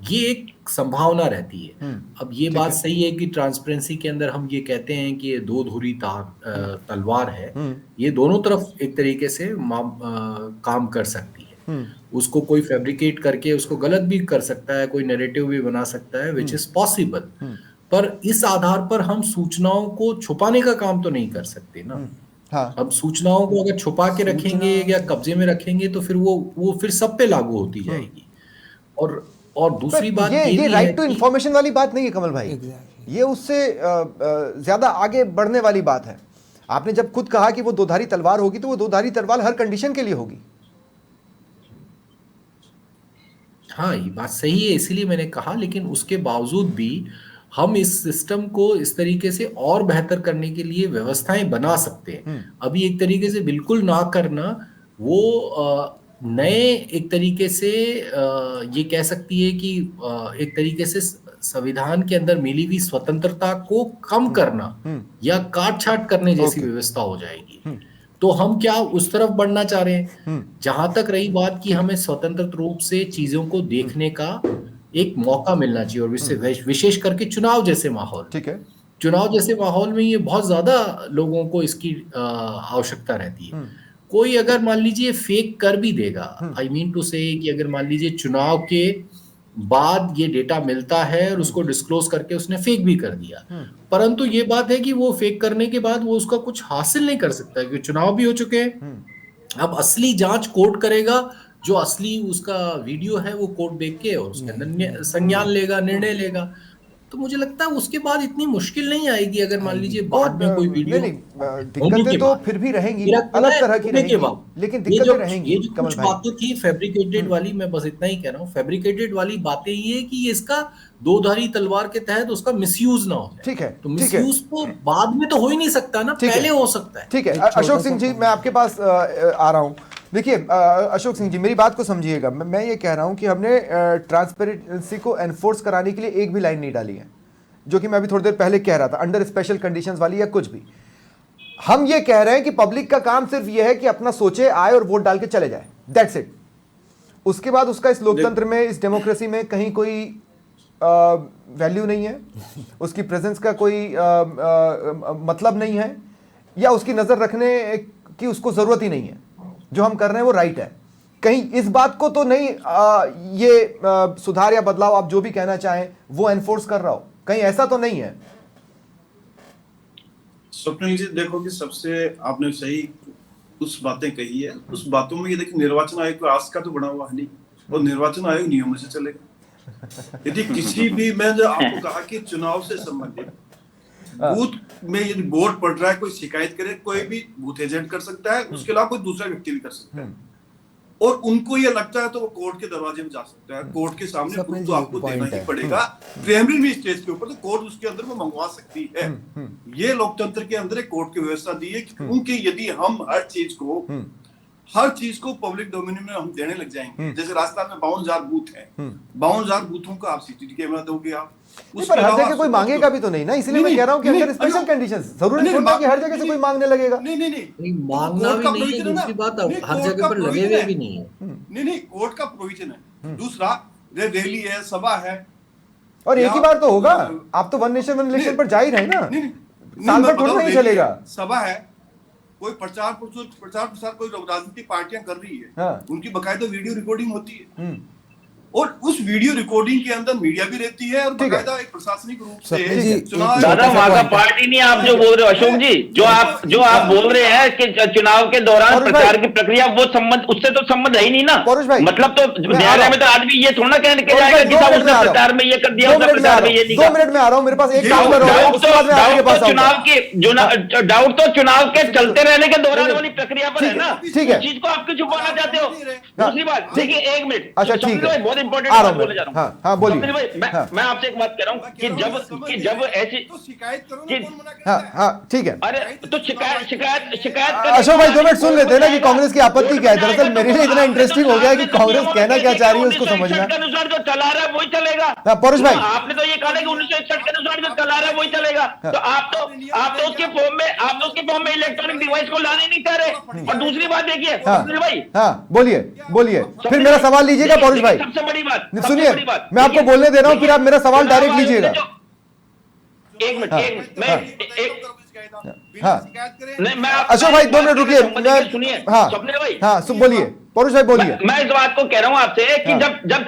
[SPEAKER 5] ये एक संभावना रहती है। अब ये बात सही है कि ट्रांसपेरेंसी के अंदर हम ये कहते हैं कि ये दो धुरी तलवार है, ये दोनों तरफ एक तरीके से काम कर सकती है। उसको कोई फैब्रिकेट करके उसको गलत भी कर सकता है, कोई नैरेटिव भी बना सकता है, विच इज पॉसिबल। पर इस आधार पर हम सूचनाओं को छुपाने का काम तो नहीं कर सकते ना।
[SPEAKER 1] हाँ।
[SPEAKER 5] अब सूचनाओं को अगर छुपा के रखेंगे या कब्जे में रखेंगे तो फिर वो फिर सब पे लागू होती जाएगी। और दूसरी बात
[SPEAKER 1] ये राइट टू इंफॉर्मेशन वाली बात नहीं है कमल भाई, ये उससे ज्यादा आगे बढ़ने वाली बात है। आपने जब खुद कहा कि वो दोधारी तलवार होगी, तो वो दोधारी तलवार हर कंडीशन के लिए होगी।
[SPEAKER 5] हाँ, ये बात सही है, इसीलिए मैंने कहा, लेकिन उसके बावजूद भी हम इस सिस्टम को इस तरीके से और बेहतर करने के लिए व्यवस्थाएं बना सकते हैं। अभी एक तरीके से बिल्कुल ना करना वो नए एक तरीके से ये कह सकती है कि एक तरीके से संविधान के अंदर मिली हुई स्वतंत्रता को कम करना या काट छाट करने जैसी व्यवस्था हो जाएगी। तो हम क्या उस तरफ बढ़ना चाह रहे हैं? जहां तक रही बात कि हमें स्वतंत्र रूप से चीजों को देखने का एक मौका मिलना चाहिए, और विशेष करके चुनाव जैसे माहौल,
[SPEAKER 1] ठीक है,
[SPEAKER 5] चुनाव जैसे माहौल में ये बहुत ज्यादा लोगों को इसकी आवश्यकता रहती है। कोई अगर मान लीजिए फेक कर भी देगा, आई मीन टू से कि अगर मान लीजिए चुनाव के बाद ये डेटा मिलता है और उसको डिस्क्लोज करके उसने फेक भी कर दिया, परंतु ये बात है कि वो फेक करने के बाद वो उसका कुछ हासिल नहीं कर सकता, क्योंकि चुनाव भी हो चुके हैं। अब असली जांच कोर्ट करेगा, जो असली उसका वीडियो है वो कोर्ट देख के और उसके अंदर संज्ञान लेगा, निर्णय लेगा। तो मुझे लगता है उसके बाद इतनी मुश्किल नहीं आएगी अगर मान लीजिए बाद में कोई वीडियो
[SPEAKER 1] दिक्कतें तो फिर भी रहेंगी, अलग तरह की रहेंगी, लेकिन दिक्कतें रहेंगी।
[SPEAKER 5] ये जो कुछ बातें थी फैब्रिकेटेड वाली, मैं बस इतना ही कह रहा हूँ, फैब्रिकेटेड वाली बातें ये कि ये इसका दो-धारी तलवार के तहत उसका मिसयूज ना हो जाए।
[SPEAKER 1] ठीक है,
[SPEAKER 5] तो मिसयूज तो बाद में तो हो ही नहीं सकता ना, पहले हो सकता है।
[SPEAKER 1] ठीक है, अशोक सिंह जी मैं आपके पास आ रहा हूँ। देखिए अशोक सिंह जी, मेरी बात को समझिएगा। मैं ये कह रहा हूं कि हमने ट्रांसपेरेंसी को एनफोर्स कराने के लिए एक भी लाइन नहीं डाली है, जो कि मैं अभी थोड़ी देर पहले कह रहा था, अंडर स्पेशल कंडीशंस वाली या कुछ भी। हम ये कह रहे हैं कि पब्लिक का काम सिर्फ ये है कि अपना सोचे, आए और वोट डाल के चले जाए, दैट्स इट। उसके बाद उसका इस लोकतंत्र में, इस डेमोक्रेसी में कहीं कोई वैल्यू नहीं है, उसकी प्रेजेंस का कोई मतलब नहीं है, या उसकी नजर रखने की उसको जरूरत ही नहीं है। जो हम कर रहे हैं वो राइट है। कहीं इस बात को तो नहीं ये सुधार या बदलाव, आप जो भी कहना चाहें, वो एनफोर्स कर रहा हो, कहीं ऐसा तो नहीं है?
[SPEAKER 3] स्वप्निल जी देखो कि सबसे आपने सही उस बातें कही है, उस बातों में ये देखिए निर्वाचन आयोग को आज का तो बना हुआ है नहीं, और निर्वाचन आयोग नियमों से चलेगा। यदि किसी भी, मैं जो आपको कहा कि चुनाव से संबंधित बूथ में यदि बोर्ड पड़ रहा है, कोई शिकायत करे, कोई भी बूथ एजेंट कर सकता है, उसके अलावा कोई दूसरा व्यक्ति भी कर सकता है। और उनको ये लगता है तो वो कोर्ट के दरवाजे में जा सकता है, कोर्ट के सामने प्रूफ तो आपको देना ही पड़ेगा, प्रीलिमिनरी स्टेज के ऊपर, तो कोर्ट उसके अंदर वो मंगवा सकती है। ये लोकतंत्र के अंदर एक कोर्ट की व्यवस्था दी है, क्योंकि यदि हम हर चीज को पब्लिक डोमेन में हम देने लग जाएंगे, जैसे राजस्थान में 52,000 बूथ है, 52,000 बूथों का आप सीसीटीवी कैमरा दोगे आप,
[SPEAKER 1] पर हर जगह कोई मांगेगा भी तो नहीं ना, इसलिए मैं कह रहा हूं कि अंदर स्पेशल कंडीशंस जरूरी नहीं होता कि हर जगह से कोई मांगने लगेगा।
[SPEAKER 5] नहीं मांगना भी नहीं है, दूसरी बात हर जगह पर लगे हुए भी नहीं है।
[SPEAKER 3] नहीं, कोर्ट का प्रोविजन है। दूसरा, रैली है, सभा है,
[SPEAKER 1] और एक ही बार तो होगा, आप तो वन नेशन वन इलेक्शन पर जा ही रहे ना, साल भर थोड़ा नहीं चलेगा।
[SPEAKER 3] सभा है, कोई प्रचार प्रसार कोई राजनीतिक पार्टियां कर रही है, उनकी बकायदा वीडियो रिकॉर्डिंग होती है, और उस वीडियो रिकॉर्डिंग के अंदर मीडिया भी रहती है, और बकायदा एक प्रशासनिक रूप से चुनाव।
[SPEAKER 2] दादा वहां का पार्टी नहीं, आप जो बोल रहे हो अशोक जी, जो आप बोल रहे हैं कि चुनाव के दौरान प्रचार की प्रक्रिया, वो संबंध, उससे तो संबंध है ही नहीं ना। मतलब तो न्यायालय में तो आदमी ये थोड़ा कहने के जाएगा कि साहब उसने प्रचार में ये कर दिया, उसने प्रचार में ये नहीं किया।
[SPEAKER 1] 2 मिनट में आ रहा हूं, मेरे पास एक
[SPEAKER 2] डाउट तो चुनाव के चलते रहने के दौरान वाली प्रक्रिया पर है ना।
[SPEAKER 1] ठीक है,
[SPEAKER 2] चीज को आप क्यों छुपाना चाहते हो? दूसरी बात देखिए, 1 मिनट,
[SPEAKER 1] अच्छा ठीक है,
[SPEAKER 2] बहुत इंपॉर्टेंट बात बोलने जा रहा हूँ।
[SPEAKER 1] हाँ बोलिए।
[SPEAKER 2] मैं आपसे एक बात कह रहा हूँ कि जब ऐसी
[SPEAKER 3] तो शिकायत करो ना, कौन मना करता है?
[SPEAKER 1] हाँ ठीक है।
[SPEAKER 2] अरे तो शिकायत
[SPEAKER 1] अशोक भाई 2 मिनट सुन लेते हैं ना कि कांग्रेस की आपत्ति क्या है। दरअसल मेरे लिए इतना इंटरेस्टिंग हो गया है कि कांग्रेस कहना क्या चाह रही है उसको समझना।
[SPEAKER 2] 1961 के अनुसार जो चला रहा है वही चलेगा।
[SPEAKER 1] परुष भाई,
[SPEAKER 2] आपने तो ये कहा कि 1961 के अनुसार जो चला रहा है वही चलेगा, तो आप तो उसके फॉर्म में इलेक्ट्रॉनिक डिवाइस को लाने नहीं चाह रहे। और दूसरी बात देखिए भाई,
[SPEAKER 1] हाँ बोलिए फिर मेरा सवाल लीजिएगा परुष भाई।
[SPEAKER 2] सबसे बड़ी बात
[SPEAKER 1] सुनिए, मैं आपको बोलने दे रहा हूँ, फिर आप मेरा सवाल डायरेक्ट लीजिएगा।
[SPEAKER 2] एक मिनट मैं
[SPEAKER 1] अशोक भाई 2 मिनट रुकिए,
[SPEAKER 2] सुनिए।
[SPEAKER 1] हाँ
[SPEAKER 2] स्वप्निल भाई,
[SPEAKER 1] हाँ बोलिए परुष भाई बोलिए।
[SPEAKER 2] मैं इस बात को कह रहा हूं आपसे कि जब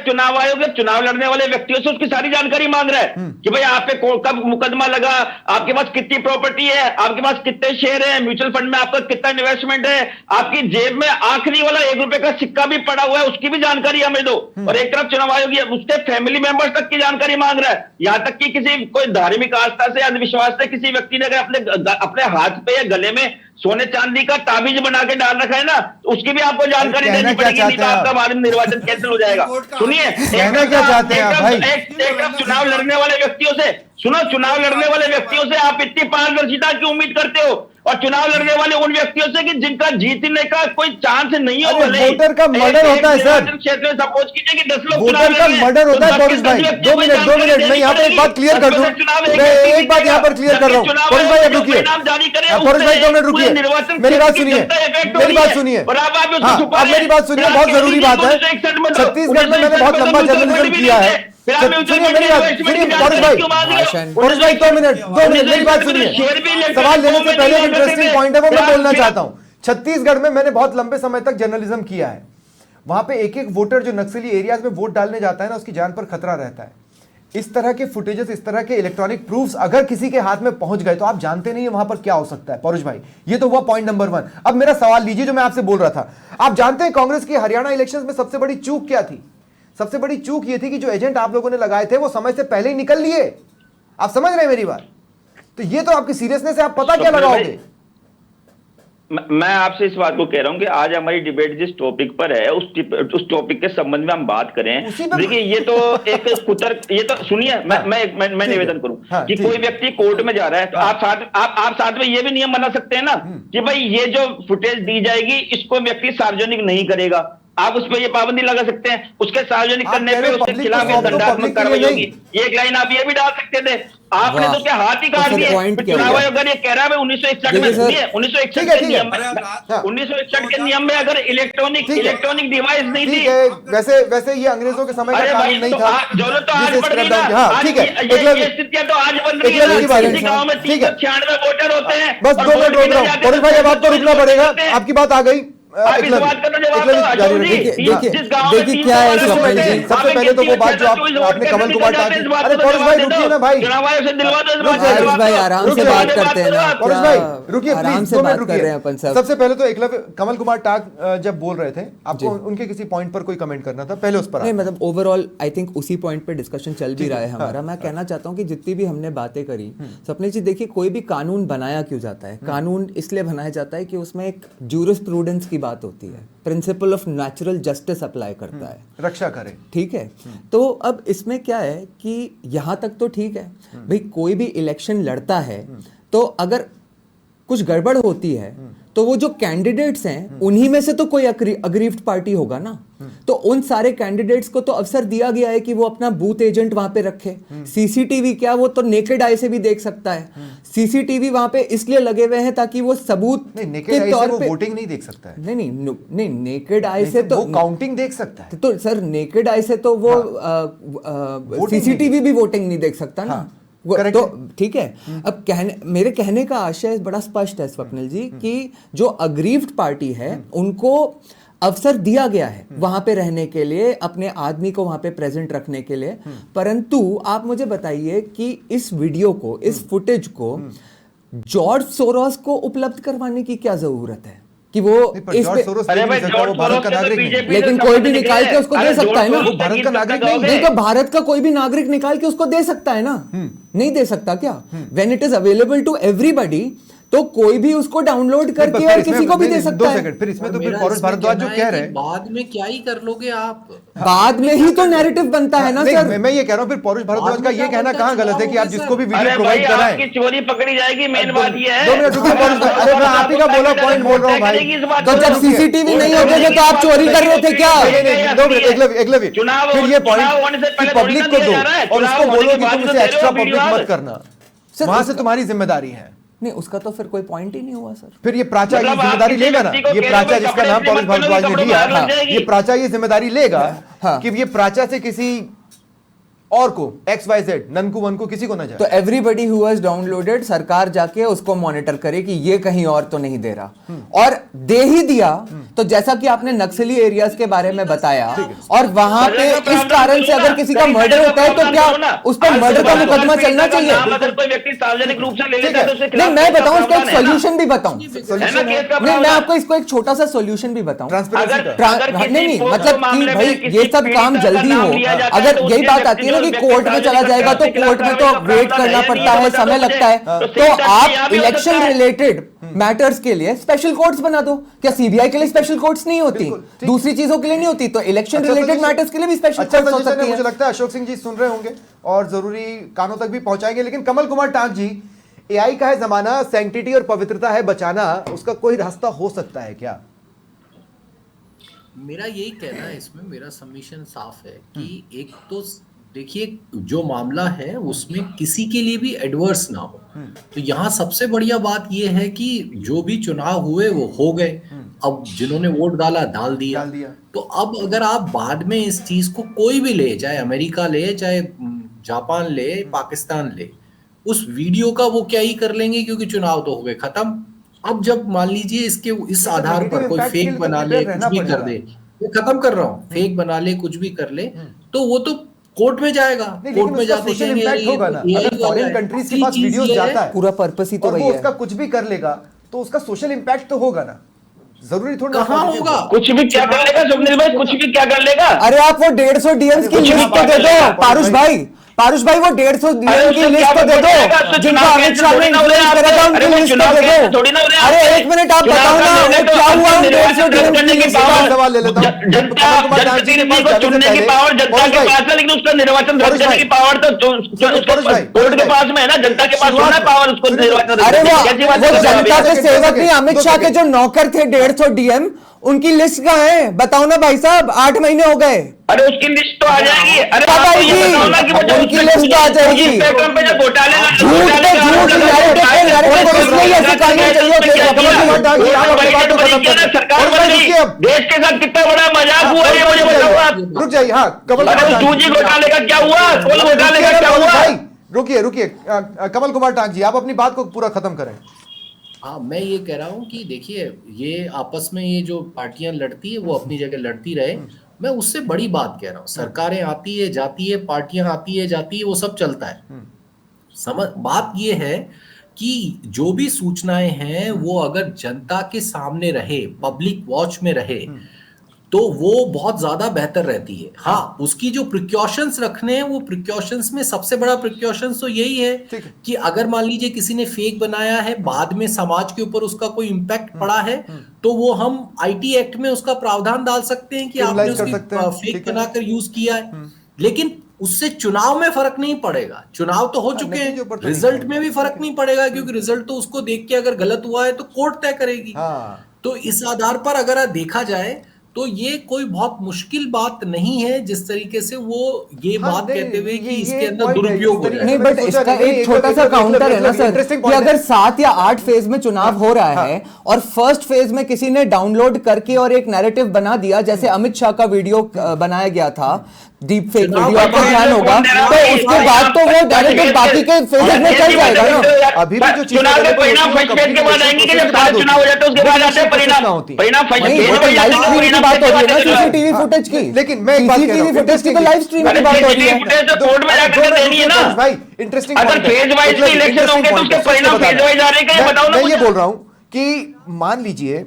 [SPEAKER 2] चुनाव आयोग चुनाव लड़ने वाले व्यक्तियों से उसकी सारी जानकारी मांग रहा है कि भाई आप पे कब मुकदमा लगा, आपके पास कितनी प्रॉपर्टी है, आपके पास कितने शेयर है, म्यूचुअल फंड में आपका कितना इन्वेस्टमेंट है, आपकी जेब में आखिरी वाला 1 रुपए का सिक्का भी पड़ा हुआ है, उसकी भी जानकारी हमें दो। और एक तरफ चुनाव आयोग उसके फैमिली मेंबर्स तक की जानकारी मांग रहा है, यहां तक कि किसी कोई धार्मिक आस्था से, अंधविश्वास से किसी व्यक्ति ने अगर अपने हाथ पे या गले में सोने चांदी का ताबीज बना के डाल रखा है ना, तो उसकी भी आपको जानकारी देनी पड़ेगी, नहीं तो आपका बाद में निर्वाचन कैंसिल हो जाएगा। सुनिए,
[SPEAKER 1] कहना क्या चाहते हैं आप भाई?
[SPEAKER 2] एक तरफ चुनाव लड़ने वाले व्यक्तियों से चुनाव लड़ने वाले व्यक्तियों से आप इतनी पारदर्शिता की उम्मीद करते हो, और चुनाव लड़ने वाले उन व्यक्तियों से कि जिनका जीतने का कोई चांस नहीं हो।
[SPEAKER 1] वोटर का मर्डर होता है सर,
[SPEAKER 2] क्षेत्र में सपोज कीजिए कि 10 लोग
[SPEAKER 1] वोटर का मर्डर होता है। परुष भाई 2 मिनट मैं यहाँ पर एक बात क्लियर कर दूं, मैं एक बात यहाँ पर क्लियर कर रहा हूँ। परुष भाई अब रुकिए, परुष भाई 2 मिनट रुकिए, मेरी बात सुनिए, अब मेरी बात सुनिए, बहुत जरूरी बात है। छत्तीसगढ़ में मैंने बहुत लंबा जर्नलिज्म किया है, सुनिए मेरी बात, सुनिए परुष भाई 2 मिनट मेरी बात सुनिए। सवाल लेने से पहले इंटरेस्टिंग पॉइंट है वो मैं बोलना चाहता हूं। छत्तीसगढ़ में मैंने बहुत लंबे समय तक जर्नलिज्म किया है, वहां पे एक वोटर जो नक्सली एरियाज में वोट डालने जाता है ना, उसकी जान पर खतरा रहता है। इस तरह के फुटेजेस, इस तरह के इलेक्ट्रॉनिक प्रूफ्स अगर किसी के हाथ में पहुंच गए तो आप जानते नहीं है वहां पर क्या हो सकता है। परुष भाई ये तो हुआ पॉइंट नंबर 1। अब मेरा सवाल लीजिए जो मैं आपसे बोल रहा था। आप जानते हैं कांग्रेस की हरियाणा इलेक्शंस में सबसे बड़ी चूक क्या थी? सबसे बड़ी चूक ये थी कि जो एजेंट आप लोगों ने लगाए थे वो समय से पहले ही निकल लिए। आप समझ रहे हैं मेरी बात? तो ये तो आपकी सीरियसनेस है, आप पता क्या लगाओगे?
[SPEAKER 2] मैं आपसे इस बात को कह रहा हूं कि आज हमारी डिबेट जिस टॉपिक पर है उस टॉपिक के संबंध में हम बात करें। देखिए ये तो एक ये तो सुनिए, मैं निवेदन करूं कि कोई व्यक्ति कोर्ट में जा रहा है तो आप साथ में ये भी नियम बना सकते हैं ना कि भाई ये जो फुटेज दी जाएगी इसको व्यक्ति सार्वजनिक नहीं करेगा। आप उस पर ये पाबंदी लगा सकते हैं, उसके सार्वजनिक करने पे उसके खिलाफ दंडात्मक कार्रवाई होगी। एक लाइन आप ये भी डाल सकते थे, आपने तो क्या हाथ ही काट दिए। चुनाव आयोग अगर ये कह रहा है 1961 में, 1961 के नियम में अगर इलेक्ट्रॉनिक डिवाइस नहीं थी,
[SPEAKER 1] वैसे ये अंग्रेजों के समय का कानून नहीं था।
[SPEAKER 2] जरूरत तो आज पड़ गई ना,
[SPEAKER 1] ठीक है,
[SPEAKER 2] ये स्थितियां तो आज बन रही है। किसी गांव में 396 वोटर होते हैं।
[SPEAKER 1] बस 2 मिनट रोक रहा हूं परुष भाई, अब आपको रुकना पड़ेगा, आपकी बात आ गई।
[SPEAKER 2] आप इस बात का तो जवाब दो अशोक जी। जिस गांव में
[SPEAKER 4] देखिए क्या है स्वप्निल जी,
[SPEAKER 1] सबसे पहले तो वो बात जो आपने कमल कुमार टाक, अरे पौरुष भाई रुकिए ना भाई,
[SPEAKER 2] चुनाव आयोग से दिलवा दो इस बात का
[SPEAKER 4] पौरुष
[SPEAKER 2] जवाब
[SPEAKER 4] भाई
[SPEAKER 2] दो।
[SPEAKER 4] आराम से बात करते हैं ना,
[SPEAKER 1] पौरुष भाई रुकिए
[SPEAKER 4] आराम
[SPEAKER 1] प्लीज,
[SPEAKER 4] से
[SPEAKER 1] 2 मिनट
[SPEAKER 4] बात कर रहे हैं अपन
[SPEAKER 1] रुकिए।
[SPEAKER 4] सब।
[SPEAKER 1] सबसे पहले तो एकलव्य, कमल कुमार टाक जब बोल रहे थे आपको उनके किसी पॉइंट पर कोई कमेंट करना था, पहले उस पर
[SPEAKER 4] नहीं मतलब ओवरऑल आई थिंक उसी पॉइंट पे डिस्कशन चल भी रहा है हमारा। मैं कहना चाहता हूँ कि जितनी भी हमने बातें करी स्वप्निल जी, देखिए कोई भी कानून बनाया क्यों जाता है, कानून इसलिए बनाया जाता है कि उसमें एक जूरिस्प्रूडेंस की बात होती है, principle of natural justice apply करता है,
[SPEAKER 1] रक्षा करें,
[SPEAKER 4] ठीक है। तो अब इसमें क्या है कि यहाँ तक तो ठीक है भाई, कोई भी इलेक्शन लड़ता है तो अगर कुछ गड़बड़ होती है तो वो जो कैंडिडेट्स हैं उन्हीं में से तो कोई अग्रीव्ड पार्टी होगा ना, तो उन सारे कैंडिडेट्स को तो अवसर दिया गया है कि वो अपना बूथ एजेंट वहां पे रखे। सीसीटीवी क्या, वो तो नेकेड आई से भी देख सकता है। सीसीटीवी वहां पे इसलिए लगे हुए हैं ताकि वो सबूत
[SPEAKER 1] के तौर पे वोटिंग नहीं देख सकता है।
[SPEAKER 4] नहीं नेकेड आई से तो
[SPEAKER 1] वो काउंटिंग देख सकता है।
[SPEAKER 4] तो सर नेकेड आई से तो वो सीसीटीवी भी वोटिंग नहीं देख सकता ना। तो ठीक है, अब मेरे कहने का आशय बड़ा स्पष्ट है स्वप्निल जी कि जो अग्रीव्ड पार्टी है उनको अवसर दिया गया है वहां पे रहने के लिए, अपने आदमी को वहां पे प्रेजेंट रखने के लिए, परंतु आप मुझे बताइए कि इस वीडियो को, इस फुटेज को जॉर्ज सोरोस को उपलब्ध करवाने की क्या जरूरत है कि वो इस पे,
[SPEAKER 2] अरे भाई जॉर्ज सोरोस का नागरिक नहीं,
[SPEAKER 4] लेकिन कोई भी निकाल के उसको दे सकता है ना।
[SPEAKER 1] वो भारत का नागरिक
[SPEAKER 4] नहीं तो भारत का कोई भी नागरिक निकाल के उसको दे सकता है ना, नहीं दे सकता क्या? When it is available to everybody तो कोई भी उसको डाउनलोड करके और किसी को भी दे सकता है।
[SPEAKER 1] 2 सेकंड, फिर इसमें तो फिर पौरुष भारद्वाज जो कह रहे हैं,
[SPEAKER 5] बाद में क्या ही कर लोगे आप,
[SPEAKER 4] बाद में ही तो नैरेटिव बनता है ना सर।
[SPEAKER 1] मैं ये कह रहा हूँ फिर पौरुष भारद्वाज का ये कहना कहाँ गलत है कि आप जिसको भी वीडियो
[SPEAKER 2] अरे भाई
[SPEAKER 1] प्रोवाइड कराएं,
[SPEAKER 2] आपकी चोरी पकड़ी जाएगी, मेन बात ये है।
[SPEAKER 1] 2 मिनट रुकिए पौरुष भाई, अरे मैं आप ही का बोला पॉइंट बोल रहा हूँ भाई।
[SPEAKER 4] तो जब सीसीटीवी नहीं होते थे तो आप चोरी कर रहे थे क्या?
[SPEAKER 1] 2 मिनट एकलव्य, फिर ये पॉइंट कि पब्लिक को दो और उसको बोलो कि तुम इसे एक्स्ट्रा पब्लिक मत करना, वहां से तुम्हारी जिम्मेदारी है।
[SPEAKER 4] नहीं उसका तो फिर कोई पॉइंट ही नहीं हुआ सर।
[SPEAKER 1] फिर ये प्राचा ये जिम्मेदारी लेगा ना, ये प्राचा जिसका नाम पौरुष भारद्वाज ने लिया, ये प्राचा ये जिम्मेदारी लेगा कि ये प्राचा से किसी और को XYZ ननकू वनकू किसी को ना जाए।
[SPEAKER 4] तो एवरीबडी हु हैज डाउनलोडेड सरकार जाके उसको मॉनिटर करे कि ये कहीं और तो नहीं दे रहा, और दे ही दिया तो जैसा कि आपने नक्सली एरियाज के बारे में बताया, और वहां पे इस कारण से अगर किसी का मर्डर होता है तो क्या उस पर मर्डर का मुकदमा चलना चाहिए?
[SPEAKER 2] अगर कोई व्यक्ति सार्वजनिक रूप से ले लेता है तो उसके खिलाफ
[SPEAKER 4] नहीं मैं बताऊं इसका एक सोल्यूशन भी बताऊं,
[SPEAKER 1] सोल्यूशन है,
[SPEAKER 4] नहीं मैं आपको इसको एक छोटा सा सोल्यूशन भी बताऊं।
[SPEAKER 1] ट्रांसपेरेंसी का
[SPEAKER 4] नहीं मतलब कि भाई ये सब काम जल्दी हो, अगर यही बात आती है ना कि कोर्ट में चला जाएगा तो कोर्ट में तो वेट करना पड़ता है, समय लगता है, तो आप इलेक्शन रिलेटेड मैटर्स के लिए स्पेशल कोर्ट्स बना दो। क्या सीबीआई के लिए स्पेशल कोर्ट्स नहीं होती, दूसरी चीजों के लिए नहीं होती, तो इलेक्शन रिलेटेड मैटर्स के लिए भी स्पेशल कोर्ट्स हो सकती है।
[SPEAKER 1] मुझे लगता है अशोक सिंह जी सुन रहे होंगे और जरूरी कानों तक भी पहुंचाएंगे। लेकिन कमल कुमार टाक जी, एआई का है जमाना, सैंक्टिटी और पवित्रता है बचाना, उसका कोई रास्ता हो सकता है क्या?
[SPEAKER 5] मेरा यही कहना है इसमें, मेरा सबमिशन साफ है कि एक तो देखिए जो मामला है उसमें किसी के लिए भी एडवर्स ना हो, तो यहाँ सबसे बढ़िया बात यह है कि जो भी चुनाव हुए वो हो गए, अब जिन्होंने वोट डाला डाल दिया। तो अब अगर आप बाद में इस चीज को कोई भी ले, चाहे अमेरिका ले, चाहे जापान ले, पाकिस्तान ले, उस वीडियो का वो क्या ही कर लेंगे क्योंकि चुनाव तो हो गए खत्म। अब जब मान लीजिए इसके इस आधार पर कोई फेक बना ले, कुछ भी कर दे, मैं खत्म कर रहा हूँ, फेक बना ले, कुछ भी कर ले, तो वो तो कोर्ट में जाएगा, कोर्ट में जाते
[SPEAKER 1] फॉरेन कंट्रीज के पास वीडियोस जाता है,
[SPEAKER 4] पूरा पर्पस ही तो वही है,
[SPEAKER 1] उसका कुछ भी कर लेगा तो उसका सोशल इंपैक्ट तो होगा ना, जरूरी थोड़ा
[SPEAKER 5] कहाँ होगा?
[SPEAKER 2] कुछ भी क्या कर लेगा स्वप्निल भाई, कुछ भी क्या कर लेगा?
[SPEAKER 4] अरे आप वो 150 डीएम्स की लिस्ट तो दे दो पारुष भाई वो 150 डीएम की लिस्ट तो दे दो जिनका अमित शाह ने इन्फ्लुएंस करा था, उनकी लिस्ट तो दे दो। अरे एक मिनट आप बताओ ना वो क्या हुआ 150 डीएम की लिस्ट का?
[SPEAKER 1] सवाल ले लेता हूं।
[SPEAKER 2] जनता को चुनने की पावर जनता के पास है, लेकिन उसका निर्वाचन रद्द करने की पावर तो कोर्ट के पास में है ना, जनता के पास होना है पावर उसको निर्वाचन।
[SPEAKER 4] अरे वो जनता के सेवक नहीं, अमित शाह के जो नौकर थे 150 डीएम, उनकी लिस्ट कहाँ है? बताओ ना भाई साहब, 8 महीने हो गए।
[SPEAKER 2] अरे उसकी लिस्ट तो आ जाएगी। अरे
[SPEAKER 4] कब आएगी? उनकी लिस्ट तो आ जाएगी।
[SPEAKER 2] स्पेक्ट्रम पे जो घोटाले
[SPEAKER 4] झूठ पे झूठ इसलिए ऐसे कानून चाहिए।
[SPEAKER 2] सरकार बन गई, देश के साथ कितना बड़ा मजाक हुआ ये मुझे बताओ आप।
[SPEAKER 1] रुक जाइए, हाँ कमल
[SPEAKER 2] दूजी घोटाले का क्या हुआ, कोल घोटाले का क्या हुआ?
[SPEAKER 1] रुकिए कमल कुमार टाक जी, आप अपनी बात को पूरा खत्म करें।
[SPEAKER 5] हाँ, मैं ये कह रहा हूँ कि देखिए, ये आपस में ये जो पार्टियां लड़ती है वो अपनी जगह लड़ती रहे। मैं उससे बड़ी बात कह रहा हूँ, सरकारें आती है जाती है, पार्टियां आती है जाती है, वो सब चलता है। समझ बात ये है कि जो भी सूचनाएं हैं वो अगर जनता के सामने रहे, पब्लिक वॉच में रहे, तो वो बहुत ज्यादा बेहतर रहती है। हाँ, उसकी जो प्रिकॉशंस रखने हैं, वो प्रिकॉशंस में सबसे बड़ा प्रिकॉशंस तो यही है कि अगर मान लीजिए किसी ने फेक बनाया है, बाद में समाज के ऊपर उसका कोई इम्पैक्ट पड़ा है, तो वो हम आईटी एक्ट में उसका प्रावधान डाल सकते हैं कि आपने उसकी फेक बनाकर यूज किया है। लेकिन उससे चुनाव में फर्क नहीं पड़ेगा। चुनाव तो हो चुके हैं, रिजल्ट में भी फर्क नहीं पड़ेगा, क्योंकि रिजल्ट तो उसको देख के अगर गलत हुआ है तो कोर्ट तय करेगी। तो इस आधार पर अगर देखा जाए तो ये कोई बहुत मुश्किल बात नहीं है, जिस तरीके से वो ये बात कहते हुए कि इसके अंदर दुरुपयोग हो रहा है।
[SPEAKER 4] नहीं, बट इसका एक छोटा सा काउंटर है ना सर, कि अगर 7 या 8 फेज में चुनाव हो रहा है और फर्स्ट फेज में किसी ने डाउनलोड करके और एक नैरेटिव बना दिया, जैसे अमित शाह का वीडियो बनाया गया था, डीप फेक वीडियो, आपको ध्यान होगा, तो उसके बाद तो वो डायरेक्ट बाकी के फेजेस में चल जाएगा ना।
[SPEAKER 1] अभी भी जो
[SPEAKER 2] चुनाव के परिणाम फर्स्ट फेज के बाद आएंगे कि जब सारे चुनाव हो जाते हैं उसके बाद आते हैं परिणाम फर्स्ट फेज
[SPEAKER 4] लाइव स्ट्रीम की बात हो रही है ना, सीसीटीवी फुटेज की।
[SPEAKER 1] लेकिन मैं एक बात कह रहा हूं,
[SPEAKER 4] फुटेज की तो लाइव स्ट्रीम की बात हो रही है।
[SPEAKER 2] फुटेज तो कोर्ट में जाकर देनी है ना
[SPEAKER 1] भाई। इंटरेस्टिंग,
[SPEAKER 2] अगर फेज वाइज इलेक्शन होंगे तो उसके परिणाम फेज वाइज आ रहे हैं, क्या बताओ ना।
[SPEAKER 1] मैं ये बोल रहा हूं कि मान लीजिए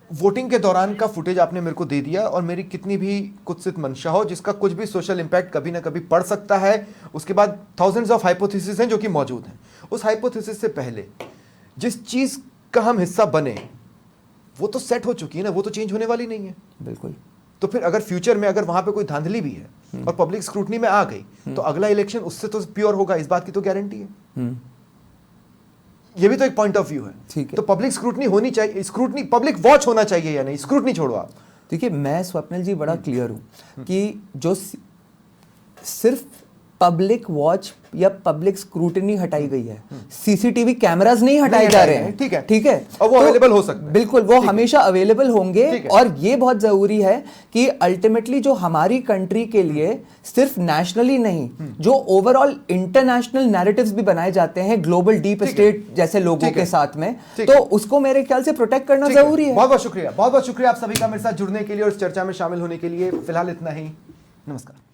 [SPEAKER 1] वोटिंग के दौरान का फुटेज आपने मेरे को दे दिया और मेरी कितनी भी कुत्सित मंशा हो, जिसका कुछ भी सोशल इंपैक्ट कभी ना कभी पड़ सकता है, उसके बाद थाउजेंड्स ऑफ हाइपोथेसिस हैं जो कि मौजूद हैं। उस हाइपोथेसिस से पहले जिस चीज का हम हिस्सा बने वो तो सेट हो चुकी है ना, वो तो चेंज होने वाली नहीं है।
[SPEAKER 4] बिल्कुल।
[SPEAKER 1] तो फिर अगर फ्यूचर में अगर वहां पे कोई धांधली भी है और पब्लिक स्क्रूटनी में आ गई तो अगला इलेक्शन उससे तो प्योर होगा, इस बात की तो गारंटी है। ये भी तो एक पॉइंट ऑफ व्यू है।
[SPEAKER 4] ठीक है।
[SPEAKER 1] तो पब्लिक स्क्रूटनी होनी चाहिए, स्क्रूटनी पब्लिक वॉच होना चाहिए या नहीं, स्क्रूटनी छोड़ो आप।
[SPEAKER 4] देखिए, मैं स्वप्निल जी बड़ा क्लियर हूं कि जो सिर्फ पब्लिक वॉच या पब्लिक स्क्रूटनी हटाई गई है, सीसीटीवी कैमरास नहीं हटाए जा रहे हैं।
[SPEAKER 1] ठीक है,
[SPEAKER 4] ठीक है,
[SPEAKER 1] और वो अवेलेबल हो सकते हैं।
[SPEAKER 4] बिल्कुल, वो हमेशा अवेलेबल होंगे। और ये बहुत जरूरी है कि अल्टीमेटली जो हमारी कंट्री के लिए सिर्फ नेशनली नहीं, जो ओवरऑल इंटरनेशनल नैरेटिव्स भी बनाए जाते हैं ग्लोबल डीप स्टेट जैसे लोगों के साथ में, तो उसको मेरे ख्याल से प्रोटेक्ट करना जरूरी है।
[SPEAKER 1] बहुत बहुत शुक्रिया, बहुत बहुत शुक्रिया आप सभी का मेरे साथ जुड़ने के लिए और इस चर्चा में शामिल होने के लिए। फिलहाल इतना ही, नमस्कार।